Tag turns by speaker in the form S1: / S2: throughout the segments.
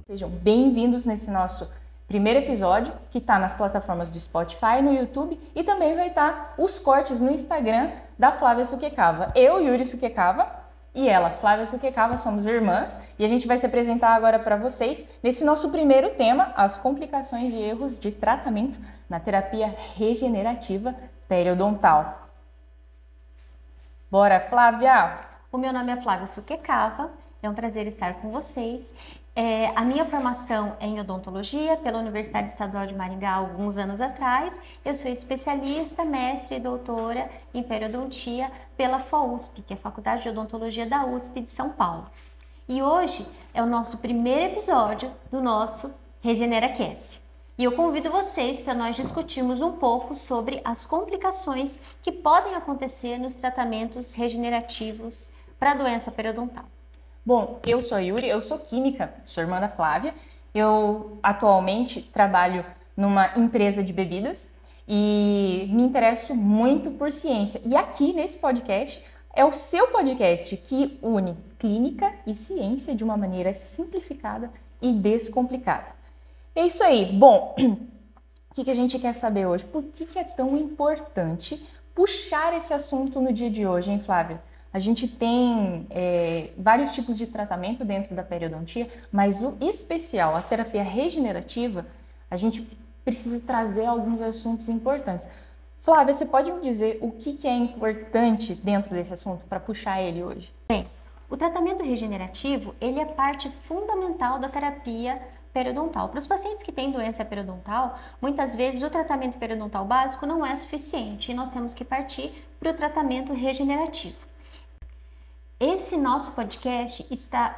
S1: Sejam bem-vindos nesse nosso primeiro episódio, que está nas plataformas do Spotify, no YouTube, e também vai estar os cortes no Instagram da Flávia Sukekava. Eu, Yuri Sukekava, e ela, Flávia Sukekava, somos irmãs, e a gente vai se apresentar agora para vocês nesse nosso primeiro tema, as complicações e erros de tratamento na terapia regenerativa periodontal. Bora, Flávia!
S2: O meu nome é Flávia Sukekava, é um prazer estar com vocês. A minha formação é em odontologia pela Universidade Estadual de Maringá há alguns anos atrás. Eu sou especialista, mestre e doutora em periodontia pela FOUSP, que é a Faculdade de Odontologia da USP de São Paulo. E hoje é o nosso primeiro episódio do nosso RegeneraCast. E eu convido vocês para nós discutirmos um pouco sobre as complicações que podem acontecer nos tratamentos regenerativos para a doença periodontal.
S1: Bom, eu sou a Yuri, eu sou química, sou irmã da Flávia. Eu atualmente trabalho numa empresa de bebidas e me interesso muito por ciência. E aqui nesse podcast é o seu podcast que une clínica e ciência de uma maneira simplificada e descomplicada. É isso aí. Bom, o que a gente quer saber hoje? Por que é tão importante puxar esse assunto no dia de hoje, hein, Flávia? A gente tem vários tipos de tratamento dentro da periodontia, mas o especial, a terapia regenerativa, a gente precisa trazer alguns assuntos importantes. Flávia, você pode me dizer o que é importante dentro desse assunto para puxar ele hoje?
S2: Bem, o tratamento regenerativo, ele é parte fundamental da terapia periodontal. Para os pacientes que têm doença periodontal, muitas vezes o tratamento periodontal básico não é suficiente e nós temos que partir para o tratamento regenerativo. Esse nosso podcast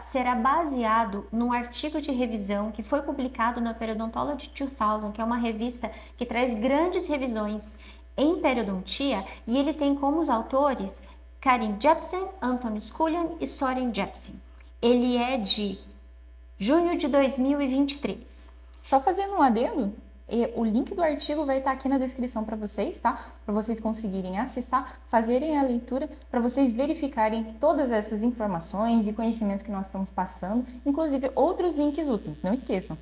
S2: será baseado num artigo de revisão que foi publicado na Periodontology 2000, que é uma revista que traz grandes revisões em periodontia, e ele tem como os autores Karin Jepsen, Anton Scullion e Soren Jepsen. Ele é de junho de 2023.
S1: Só fazendo um adendo, o link do artigo vai estar aqui na descrição para vocês, tá? Para vocês conseguirem acessar, fazerem a leitura, para vocês verificarem todas essas informações e conhecimentos que nós estamos passando, inclusive outros links úteis, não esqueçam.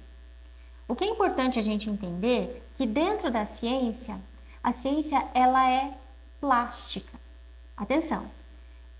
S2: O que é importante a gente entender que dentro da ciência, a ciência ela é plástica. Atenção,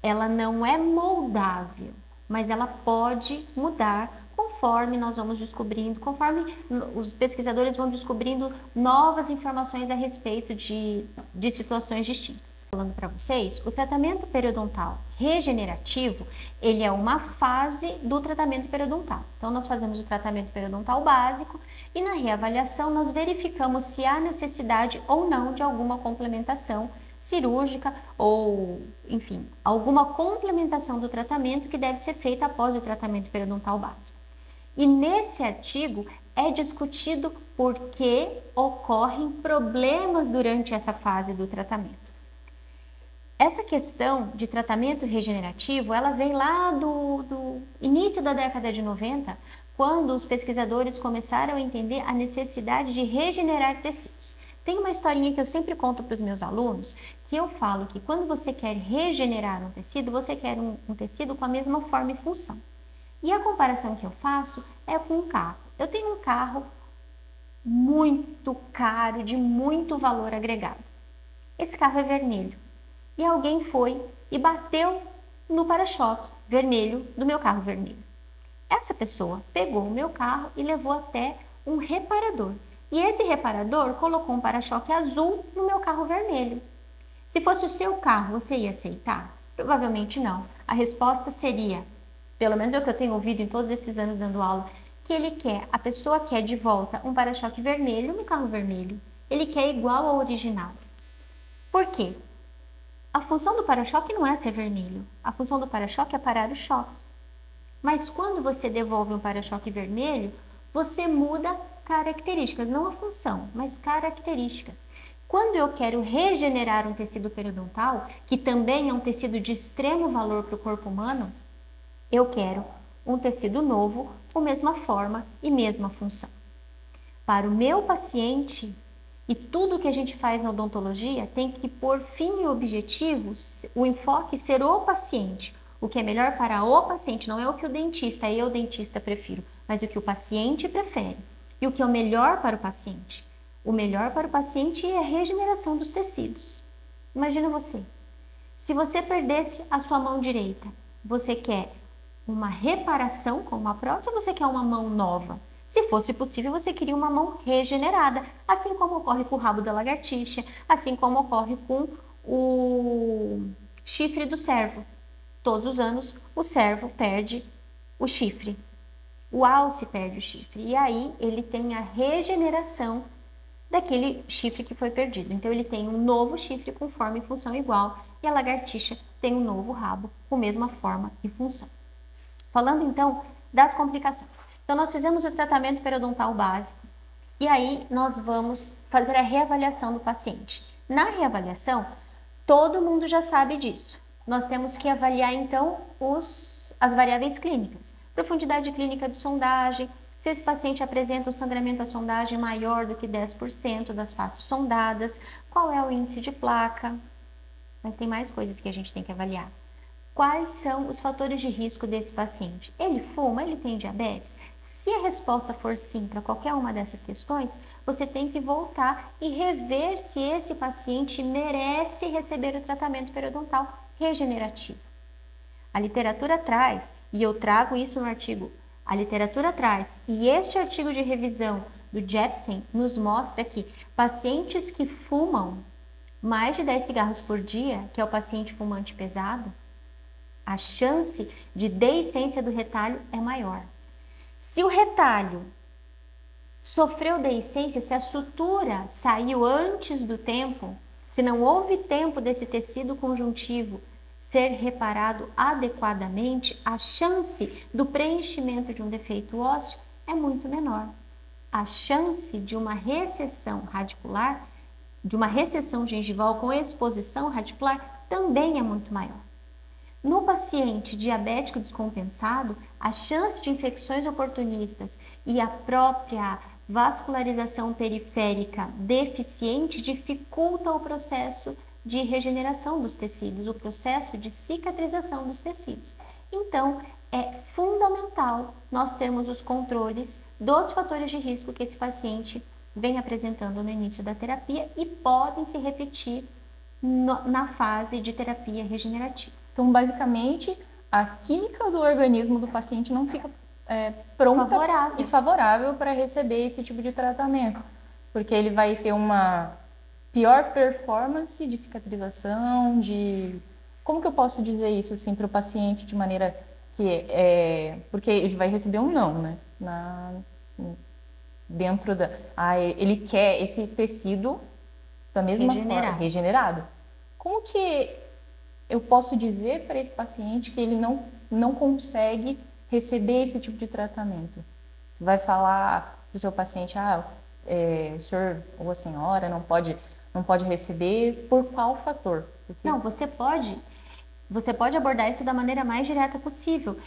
S2: ela não é moldável, mas ela pode mudar conforme nós vamos descobrindo, conforme os pesquisadores vão descobrindo novas informações a respeito de situações distintas. Falando para vocês, o tratamento periodontal regenerativo, ele é uma fase do tratamento periodontal. Então, nós fazemos o tratamento periodontal básico e na reavaliação nós verificamos se há necessidade ou não de alguma complementação cirúrgica ou, enfim, alguma complementação do tratamento que deve ser feita após o tratamento periodontal básico. E nesse artigo é discutido por que ocorrem problemas durante essa fase do tratamento. Essa questão de tratamento regenerativo, ela vem lá do início da década de 90, quando os pesquisadores começaram a entender a necessidade de regenerar tecidos. Tem uma historinha que eu sempre conto para os meus alunos, que eu falo que quando você quer regenerar um tecido, você quer um tecido com a mesma forma e função. E a comparação que eu faço é com um carro. Eu tenho um carro muito caro, de muito valor agregado. Esse carro é vermelho. E alguém foi e bateu no para-choque vermelho do meu carro vermelho. Essa pessoa pegou o meu carro e levou até um reparador. E esse reparador colocou um para-choque azul no meu carro vermelho. Se fosse o seu carro, você ia aceitar? Provavelmente não. A resposta seria, pelo menos é o que eu tenho ouvido em todos esses anos dando aula, que a pessoa quer de volta um para-choque vermelho no carro vermelho. Ele quer igual ao original. Por quê? A função do para-choque não é ser vermelho. A função do para-choque é parar o choque. Mas quando você devolve um para-choque vermelho, você muda características, não a função, mas características. Quando eu quero regenerar um tecido periodontal, que também é um tecido de extremo valor para o corpo humano, eu quero um tecido novo com mesma forma e mesma função. Para o meu paciente, E tudo que a gente faz na odontologia tem que pôr fim e objetivo, o enfoque ser o paciente. O que é melhor para o paciente, não é o que o dentista, eu dentista prefiro, mas o que o paciente prefere. E o que é o melhor para o paciente? O melhor para o paciente é a regeneração dos tecidos. Imagina você, se você perdesse a sua mão direita, você quer uma reparação com uma prótese ou você quer uma mão nova? Se fosse possível, você queria uma mão regenerada, assim como ocorre com o rabo da lagartixa, assim como ocorre com o chifre do cervo. Todos os anos, o cervo perde o chifre, o alce perde o chifre, e aí ele tem a regeneração daquele chifre que foi perdido. Então, ele tem um novo chifre com forma e função igual, e a lagartixa tem um novo rabo com a mesma forma e função. Falando então das complicações. Então, nós fizemos o tratamento periodontal básico e aí nós vamos fazer a reavaliação do paciente. Na reavaliação, todo mundo já sabe disso. Nós temos que avaliar então as variáveis clínicas. Profundidade clínica de sondagem, se esse paciente apresenta um sangramento à sondagem maior do que 10% das faces sondadas, qual é o índice de placa, mas tem mais coisas que a gente tem que avaliar. Quais são os fatores de risco desse paciente? Ele fuma? Ele tem diabetes? Se a resposta for sim para qualquer uma dessas questões, você tem que voltar e rever se esse paciente merece receber o tratamento periodontal regenerativo. A literatura traz, e eu trago isso no artigo, a literatura traz, e este artigo de revisão do Jepsen nos mostra que pacientes que fumam mais de 10 cigarros por dia, que é o paciente fumante pesado, a chance de deiscência do retalho é maior. Se o retalho sofreu deiscência, se a sutura saiu antes do tempo, se não houve tempo desse tecido conjuntivo ser reparado adequadamente, a chance do preenchimento de um defeito ósseo é muito menor. A chance de uma recessão radicular, de uma recessão gengival com exposição radicular, também é muito maior. No paciente diabético descompensado, a chance de infecções oportunistas e a própria vascularização periférica deficiente dificulta o processo de regeneração dos tecidos, o processo de cicatrização dos tecidos. Então, é fundamental nós termos os controles dos fatores de risco que esse paciente vem apresentando no início da terapia e podem se repetir na fase de terapia regenerativa.
S1: Então, basicamente, a química do organismo do paciente não fica pronta e favorável para receber esse tipo de tratamento, porque ele vai ter uma pior performance de cicatrização, Como que eu posso dizer isso assim, para o paciente de maneira que... Porque ele vai receber um não, né? Dentro da... ele quer esse tecido da mesma forma, regenerado. Como que eu posso dizer para esse paciente que ele não consegue receber esse tipo de tratamento? Você vai falar para o seu paciente, o senhor ou a senhora não pode receber por qual fator? Porque...
S2: Não, você pode abordar isso da maneira mais direta possível.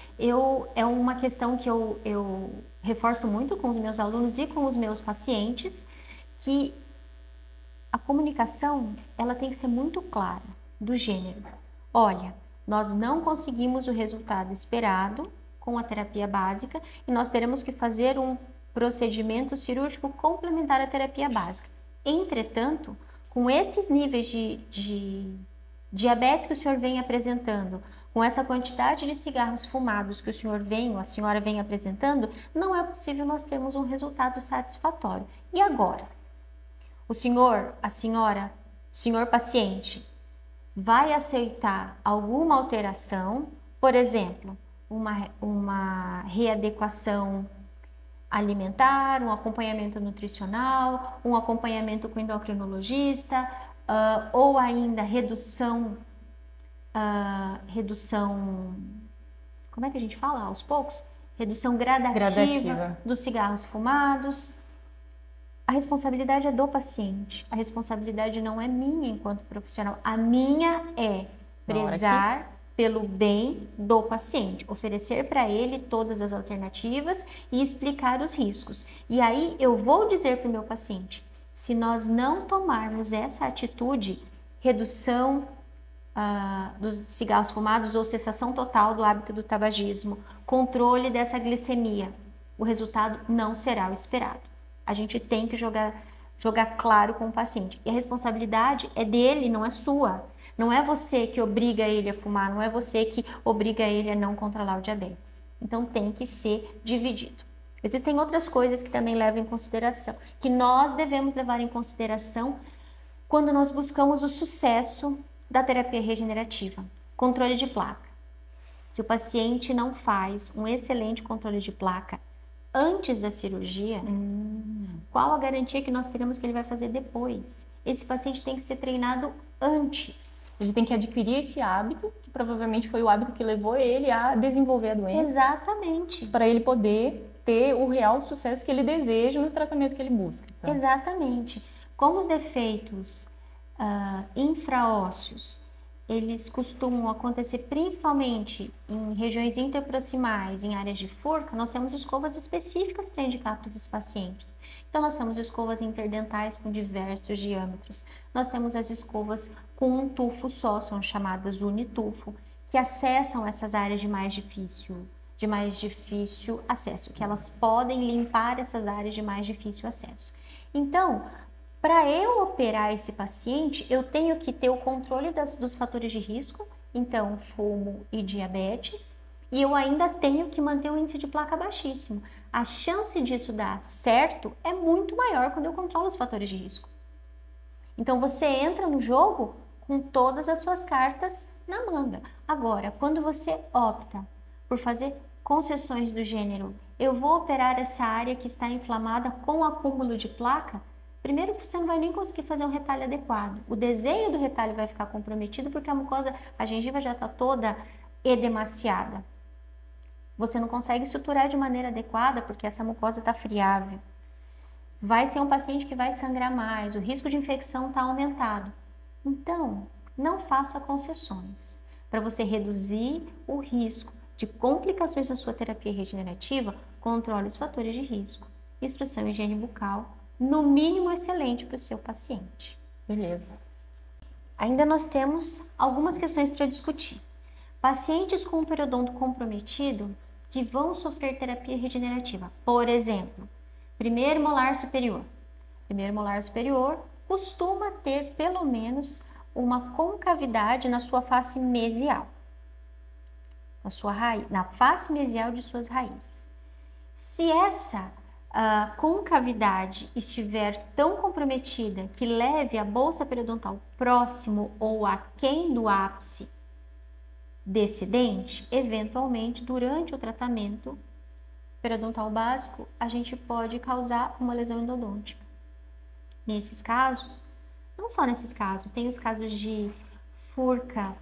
S2: É uma questão que eu reforço muito com os meus alunos e com os meus pacientes, que a comunicação ela tem que ser muito clara, do gênero. Olha, nós não conseguimos o resultado esperado com a terapia básica e nós teremos que fazer um procedimento cirúrgico complementar à terapia básica. Entretanto, com esses níveis de diabetes que o senhor vem apresentando, com essa quantidade de cigarros fumados que o senhor ou a senhora vem apresentando, não é possível nós termos um resultado satisfatório. E agora? O senhor, a senhora, o senhor paciente, vai aceitar alguma alteração, por exemplo, uma readequação alimentar, um acompanhamento nutricional, um acompanhamento com endocrinologista, ou ainda redução, como é que a gente fala aos poucos? Redução gradativa dos cigarros fumados. A responsabilidade é do paciente, a responsabilidade não é minha enquanto profissional, a minha é prezar pelo bem do paciente, oferecer para ele todas as alternativas e explicar os riscos. E aí eu vou dizer para o meu paciente, Se nós não tomarmos essa atitude, redução dos cigarros fumados ou cessação total do hábito do tabagismo, controle dessa glicemia, o resultado não será o esperado. A gente tem que jogar claro com o paciente. E a responsabilidade é dele, não é sua. Não é você que obriga ele a fumar, não é você que obriga ele a não controlar o diabetes. Então tem que ser dividido. Existem outras coisas que também levam em consideração, que nós devemos levar em consideração quando nós buscamos o sucesso da terapia regenerativa. Controle de placa. Se o paciente não faz um excelente controle de placa antes da cirurgia, qual a garantia que nós teremos que ele vai fazer depois? Esse paciente tem que ser treinado antes.
S1: Ele tem que adquirir esse hábito, que provavelmente foi o hábito que levou ele a desenvolver a doença.
S2: Exatamente.
S1: Para ele poder ter o real sucesso que ele deseja no tratamento que ele busca. Então.
S2: Exatamente. Como os defeitos infraósseos, eles costumam acontecer principalmente em regiões interproximais, em áreas de forca, nós temos escovas específicas para indicar para esses pacientes. Então, nós temos escovas interdentais com diversos diâmetros. Nós temos as escovas com um tufo só, são chamadas unitufo, que acessam essas áreas de mais difícil acesso, que elas podem limpar essas áreas de mais difícil acesso. Então, para eu operar esse paciente, eu tenho que ter o controle dos fatores de risco, então fumo e diabetes, e eu ainda tenho que manter o índice de placa baixíssimo. A chance disso dar certo é muito maior quando eu controlo os fatores de risco. Então você entra no jogo com todas as suas cartas na manga. Agora, quando você opta por fazer concessões do gênero, eu vou operar essa área que está inflamada com acúmulo de placa, primeiro você não vai nem conseguir fazer um retalho adequado. O desenho do retalho vai ficar comprometido porque a gengiva já está toda edemaciada. Você não consegue suturar de maneira adequada porque essa mucosa está friável. Vai ser um paciente que vai sangrar mais, o risco de infecção está aumentado. Então, não faça concessões. Para você reduzir o risco de complicações da sua terapia regenerativa, controle os fatores de risco. Instrução e higiene bucal, no mínimo excelente para o seu paciente.
S1: Beleza.
S2: Ainda nós temos algumas questões para discutir. Pacientes com periodonto comprometido que vão sofrer terapia regenerativa. Por exemplo, primeiro molar superior. Primeiro molar superior costuma ter pelo menos uma concavidade na sua face mesial. Na face mesial de suas raízes. Se essa concavidade estiver tão comprometida que leve a bolsa periodontal próximo ou aquém do ápice desse dente, eventualmente, durante o tratamento periodontal básico, a gente pode causar uma lesão endodôntica. Nesses casos, não só nesses casos, tem os casos de furca,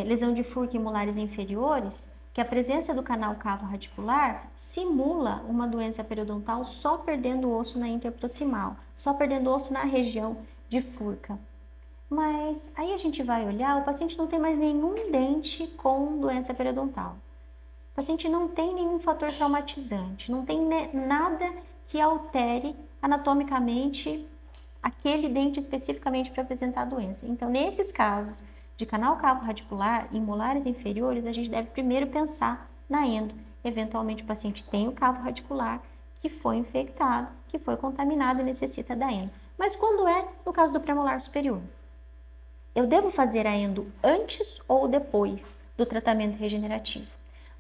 S2: lesão de furca em molares inferiores, que a presença do canal cavo radicular simula uma doença periodontal só perdendo osso na interproximal, só perdendo osso na região de furca. Mas aí a gente vai olhar, o paciente não tem mais nenhum dente com doença periodontal. O paciente não tem nenhum fator traumatizante, não tem nada que altere anatomicamente aquele dente especificamente para apresentar a doença. Então, nesses casos de canal cavo radicular em molares inferiores, a gente deve primeiro pensar na endo. Eventualmente, o paciente tem o cavo radicular que foi infectado, que foi contaminado e necessita da endo. Mas quando é no caso do premolar superior? Eu devo fazer a endo antes ou depois do tratamento regenerativo?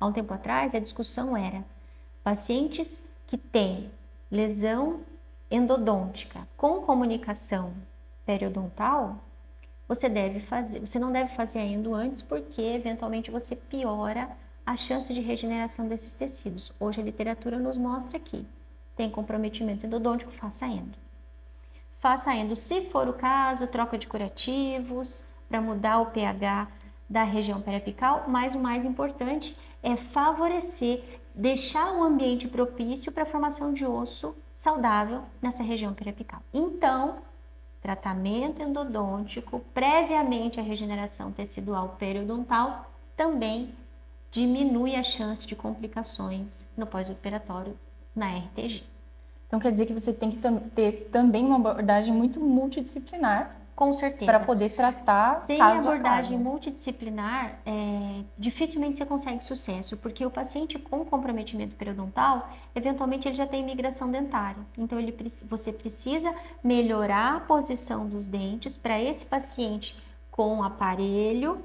S2: Há um tempo atrás, a discussão era pacientes que têm lesão endodôntica com comunicação periodontal, você não deve fazer a endo antes porque eventualmente você piora a chance de regeneração desses tecidos. Hoje a literatura nos mostra que tem comprometimento endodôntico, faça a endo. Faça a endo, se for o caso, troca de curativos para mudar o pH da região periapical, mas o mais importante é favorecer, deixar um ambiente propício para a formação de osso saudável nessa região periapical. Então, tratamento endodôntico previamente à regeneração tecidual periodontal também diminui a chance de complicações no pós-operatório na RTG.
S1: Então quer dizer que você tem que ter também uma abordagem muito multidisciplinar
S2: Com certeza.
S1: para poder tratar
S2: Sem
S1: caso a
S2: abordagem
S1: caso.
S2: multidisciplinar, dificilmente você consegue sucesso, porque o paciente com comprometimento periodontal, eventualmente ele já tem migração dentária. Então você precisa melhorar a posição dos dentes para esse paciente com aparelho,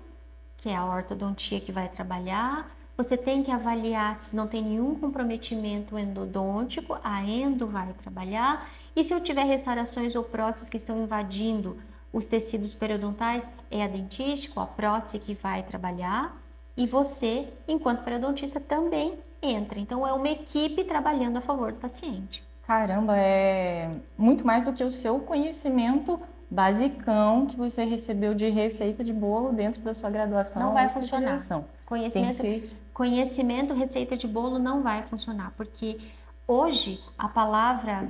S2: que é a ortodontia que vai trabalhar. Você tem que avaliar se não tem nenhum comprometimento endodôntico, a endo vai trabalhar. E se eu tiver restaurações ou próteses que estão invadindo os tecidos periodontais, é a dentística, a prótese que vai trabalhar. E você, enquanto periodontista, também entra. Então, é uma equipe trabalhando a favor do paciente.
S1: Caramba, é muito mais do que o seu conhecimento basicão que você recebeu de receita de bolo dentro da sua graduação.
S2: Não vai funcionar.
S1: Conhecimento,
S2: Conhecimento, receita de bolo não vai funcionar, porque hoje a palavra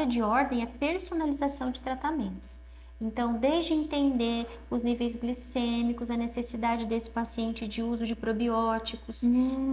S2: de ordem é personalização de tratamentos. Então, desde entender os níveis glicêmicos, a necessidade desse paciente de uso de probióticos,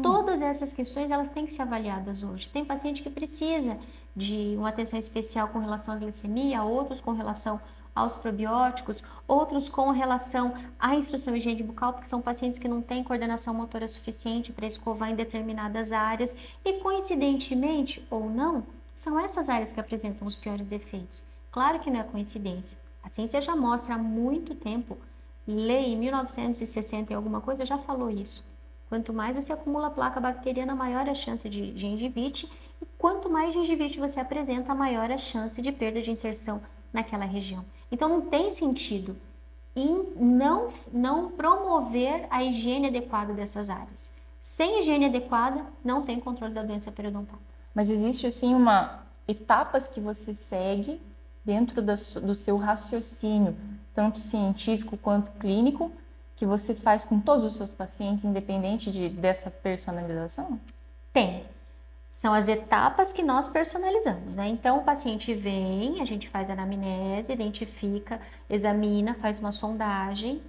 S2: todas essas questões elas têm que ser avaliadas hoje. Tem paciente que precisa de uma atenção especial com relação à glicemia, outros com relação aos probióticos, outros com relação à instrução higiene bucal, porque são pacientes que não têm coordenação motora suficiente para escovar em determinadas áreas e, coincidentemente ou não, são essas áreas que apresentam os piores defeitos. Claro que não é coincidência. A ciência já mostra há muito tempo, lei em 1960 e alguma coisa já falou isso. Quanto mais você acumula placa bacteriana, maior a chance de gengivite, e quanto mais gengivite você apresenta, maior a chance de perda de inserção naquela região. Então não tem sentido em não promover a higiene adequada dessas áreas. Sem higiene adequada, não tem controle da doença periodontal.
S1: Mas existe assim etapas que você segue dentro do seu raciocínio, tanto científico quanto clínico, que você faz com todos os seus pacientes, independente dessa personalização?
S2: Tem. São as etapas que nós personalizamos, né? Então, o paciente vem, a gente faz a anamnese, identifica, examina, faz uma sondagem,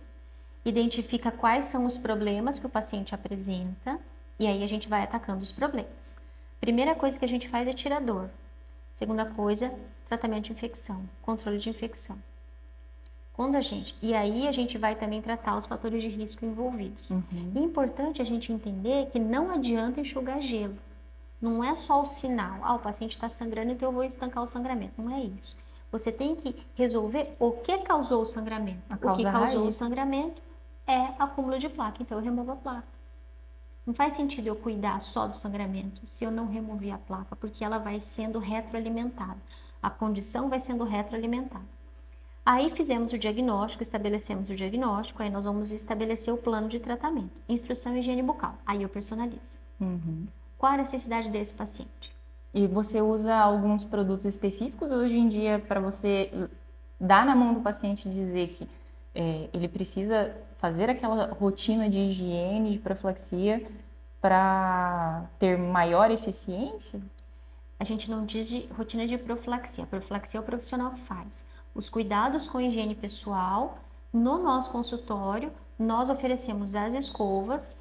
S2: identifica quais são os problemas que o paciente apresenta, e aí a gente vai atacando os problemas. Primeira coisa que a gente faz é tirar dor. Segunda coisa, tratamento de infecção, controle de infecção. E aí a gente vai também tratar os fatores de risco envolvidos. É importante a gente entender que não adianta enxugar gelo. Não é só o sinal, o paciente está sangrando, então eu vou estancar o sangramento. Não é isso. Você tem que resolver o que causou o sangramento. O que causou o sangramento é acúmulo de placa, então eu removo a placa. Não faz sentido eu cuidar só do sangramento se eu não remover a placa, porque ela vai sendo retroalimentada. A condição vai sendo retroalimentada. Aí fizemos o diagnóstico, estabelecemos o diagnóstico, aí nós vamos estabelecer o plano de tratamento. Instrução e higiene bucal. Aí eu personalizo. Qual a necessidade desse paciente?
S1: E você usa alguns produtos específicos hoje em dia para você dar na mão do paciente e dizer que ele precisa fazer aquela rotina de higiene, de profilaxia para ter maior eficiência?
S2: A gente não diz de rotina de profilaxia. A profilaxia é o profissional que faz. Os cuidados com higiene pessoal, no nosso consultório, nós oferecemos as escovas,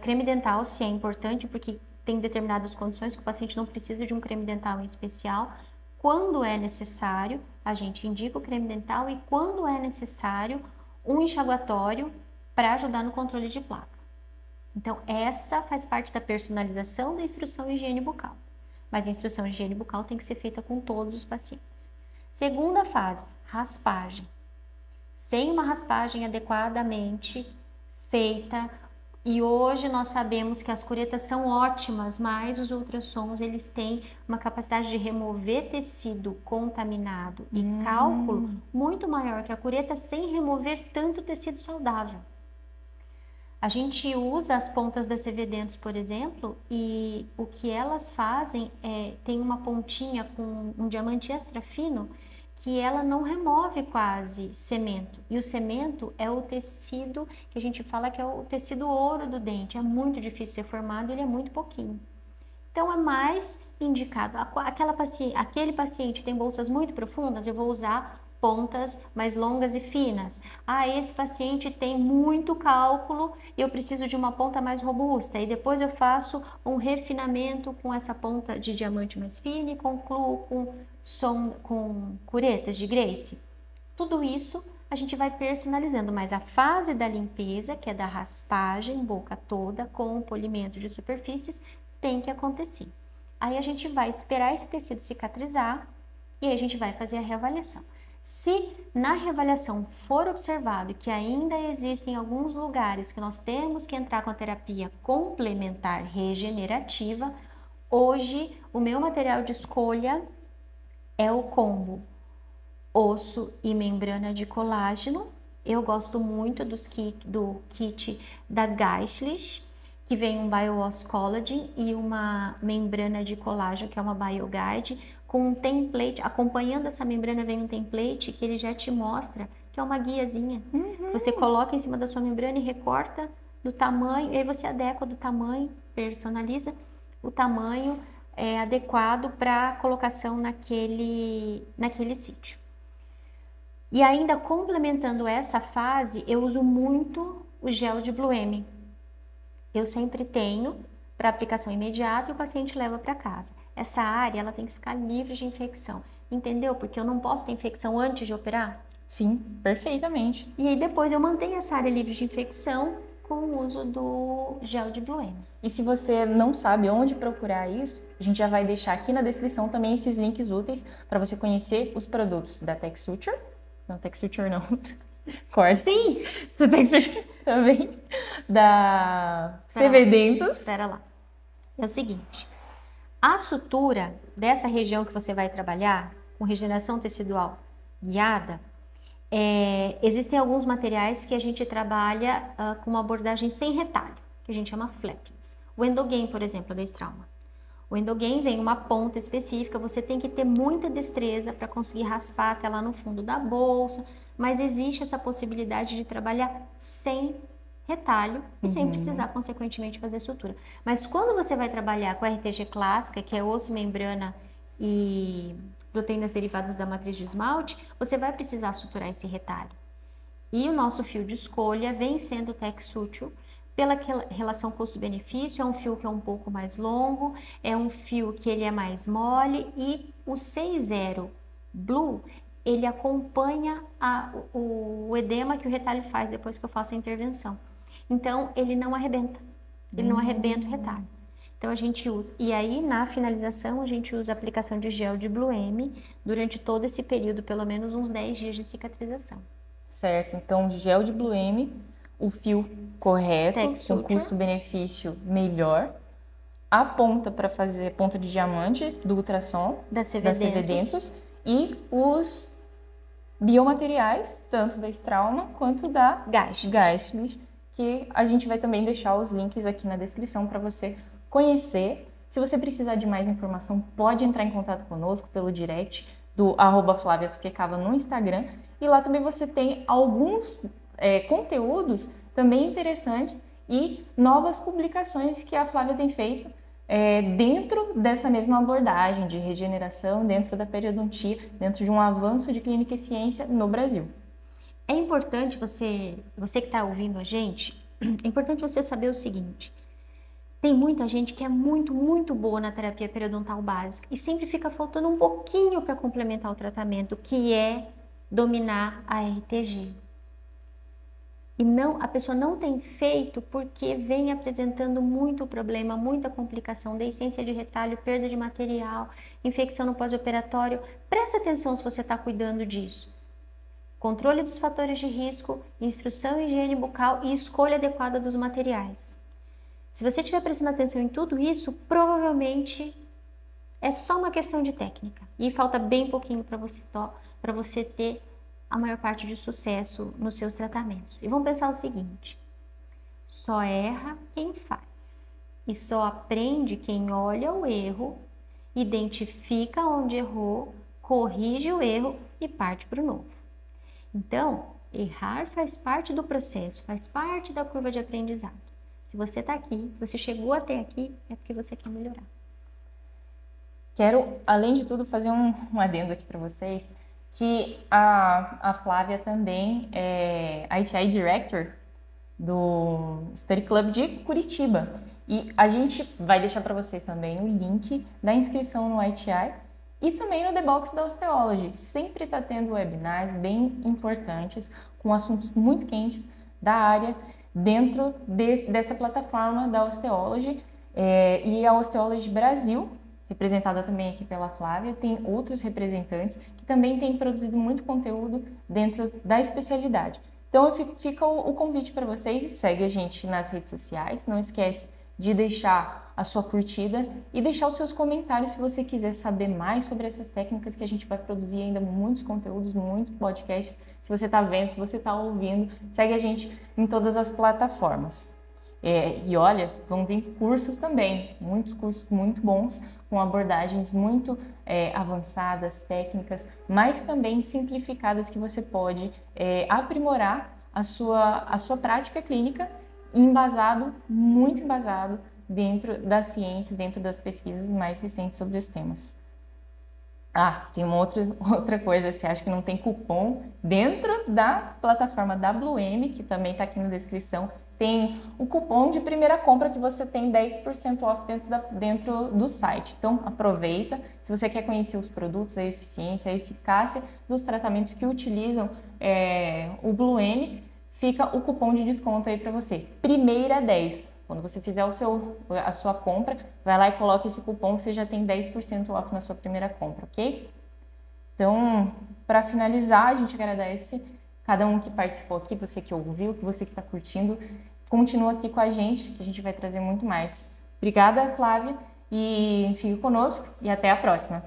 S2: creme dental, se é importante, porque tem determinadas condições que o paciente não precisa de um creme dental em especial. Quando é necessário, a gente indica o creme dental e quando é necessário, um enxaguatório para ajudar no controle de placa. Então, essa faz parte da personalização da instrução de higiene bucal. Mas a instrução de higiene bucal tem que ser feita com todos os pacientes. Segunda fase, raspagem. Sem uma raspagem adequadamente feita, e hoje nós sabemos que as curetas são ótimas, mas os ultrassons eles têm uma capacidade de remover tecido contaminado e cálculo muito maior que a cureta sem remover tanto tecido saudável. A gente usa as pontas da CV-Dentos, por exemplo, e o que elas fazem tem uma pontinha com um diamante extra fino que ela não remove quase cemento. E o cemento é o tecido que a gente fala que é o tecido ouro do dente. É muito difícil ser formado, ele é muito pouquinho. Então é mais indicado. Aquele paciente tem bolsas muito profundas, eu vou usar pontas mais longas e finas. Ah, esse paciente tem muito cálculo e eu preciso de uma ponta mais robusta. E depois eu faço um refinamento com essa ponta de diamante mais fina e concluo com curetas de Grace. Tudo isso a gente vai personalizando, mas a fase da limpeza, que é da raspagem, boca toda, com o polimento de superfícies, tem que acontecer. Aí a gente vai esperar esse tecido cicatrizar e aí a gente vai fazer a reavaliação. Se na reavaliação for observado que ainda existem alguns lugares que nós temos que entrar com a terapia complementar regenerativa, hoje o meu material de escolha é o combo osso e membrana de colágeno. Eu gosto muito do kit da Geistlich, que vem um BioOss Collagen e uma membrana de colágeno, que é uma BioGuide, com um template. Acompanhando essa membrana vem um template que ele já te mostra, que é uma guiazinha. Você coloca em cima da sua membrana e recorta do tamanho, e aí você adequa do tamanho, personaliza o tamanho adequado para colocação naquele sítio. E ainda complementando essa fase, eu uso muito o gel de Blueme. Eu sempre tenho para aplicação imediata e o paciente leva para casa. Essa área ela tem que ficar livre de infecção, entendeu? Porque eu não posso ter infecção antes de operar.
S1: Sim, perfeitamente.
S2: E aí depois eu mantenho essa área livre de infecção com o uso do gel de Blueme.
S1: E se você não sabe onde procurar isso, a gente já vai deixar aqui na descrição também esses links úteis para você conhecer os produtos da TechSuture. Não, TechSuture não. Corta.
S2: Sim!
S1: Da TechSuture também. Da CV Dentos.
S2: Espera lá. É o seguinte. A sutura dessa região que você vai trabalhar, com regeneração tecidual guiada, existem alguns materiais que a gente trabalha com uma abordagem sem retalho, que a gente chama flapless. O Endogain, por exemplo, da Strauma. O Endogain vem uma ponta específica, você tem que ter muita destreza para conseguir raspar até lá no fundo da bolsa, mas existe essa possibilidade de trabalhar sem retalho e sem precisar, consequentemente, fazer sutura. Mas quando você vai trabalhar com a RTG clássica, que é osso, membrana e proteínas derivadas da matriz de esmalte, você vai precisar suturar esse retalho. E o nosso fio de escolha vem sendo o TechSuture, pela relação custo-benefício. É um fio que é um pouco mais longo, é um fio que ele é mais mole e o 6.0 Blue, ele acompanha o edema que o retalho faz depois que eu faço a intervenção. Então, ele não arrebenta, o retalho. Então, a gente usa, e aí na finalização a gente usa a aplicação de gel de Blueme durante todo esse período, pelo menos uns 10 dias de cicatrização.
S1: Certo, então gel de Blueme, o fio correto, com custo-benefício melhor, a ponta para fazer ponta de diamante do ultrassom, da CV Dentos, e os biomateriais, tanto da Strauma quanto da Geistlich, que a gente vai também deixar os links aqui na descrição para você conhecer. Se você precisar de mais informação, pode entrar em contato conosco pelo direct do @FlaviaSuquecava no Instagram, e lá também você tem alguns conteúdos também interessantes e novas publicações que a Flávia tem feito dentro dessa mesma abordagem de regeneração, dentro da periodontia, dentro de um avanço de clínica e ciência no Brasil.
S2: É importante você que está ouvindo a gente, é importante você saber o seguinte: tem muita gente que é muito, muito boa na terapia periodontal básica e sempre fica faltando um pouquinho para complementar o tratamento, que é dominar a RTG. E a pessoa não tem feito porque vem apresentando muito problema, muita complicação, deiscência de retalho, perda de material, infecção no pós-operatório. Presta atenção se você está cuidando disso. Controle dos fatores de risco, instrução em higiene bucal e escolha adequada dos materiais. Se você estiver prestando atenção em tudo isso, provavelmente é só uma questão de técnica. E falta bem pouquinho para você ter a maior parte de sucesso nos seus tratamentos. E vamos pensar o seguinte: só erra quem faz. E só aprende quem olha o erro, identifica onde errou, corrige o erro e parte para o novo. Então, errar faz parte do processo, faz parte da curva de aprendizado. Se você está aqui, se você chegou até aqui, é porque você quer melhorar.
S1: Quero, além de tudo, fazer um adendo aqui para vocês. que a Flávia também é ITI Director do Study Club de Curitiba. E a gente vai deixar para vocês também o link da inscrição no ITI e também no The Box da Osteology. Sempre está tendo webinars bem importantes, com assuntos muito quentes da área, dentro dessa plataforma da Osteology. E a Osteology Brasil, representada também aqui pela Flávia, tem outros representantes que também têm produzido muito conteúdo dentro da especialidade. Então fica o convite para vocês, segue a gente nas redes sociais, não esquece de deixar a sua curtida e deixar os seus comentários se você quiser saber mais sobre essas técnicas, que a gente vai produzir ainda muitos conteúdos, muitos podcasts. Se você está vendo, se você está ouvindo, segue a gente em todas as plataformas. E olha, vão vir cursos também, muitos cursos muito bons, com abordagens muito avançadas, técnicas, mas também simplificadas, que você pode aprimorar a sua prática clínica, muito embasado dentro da ciência, dentro das pesquisas mais recentes sobre os temas. Tem uma outra coisa, você acha que não tem cupom dentro da plataforma WM, que também está aqui na descrição, tem o cupom de primeira compra que você tem 10% off dentro do site. Então aproveita, se você quer conhecer os produtos, a eficiência, a eficácia dos tratamentos que utilizam o Blue M, fica o cupom de desconto aí para você. Primeira 10. Quando você fizer a sua compra, vai lá e coloca esse cupom que você já tem 10% off na sua primeira compra, ok? Então, para finalizar, a gente agradece cada um que participou aqui, você que ouviu, você que está curtindo. Continua aqui com a gente, que a gente vai trazer muito mais. Obrigada, Flávia, e fique conosco e até a próxima.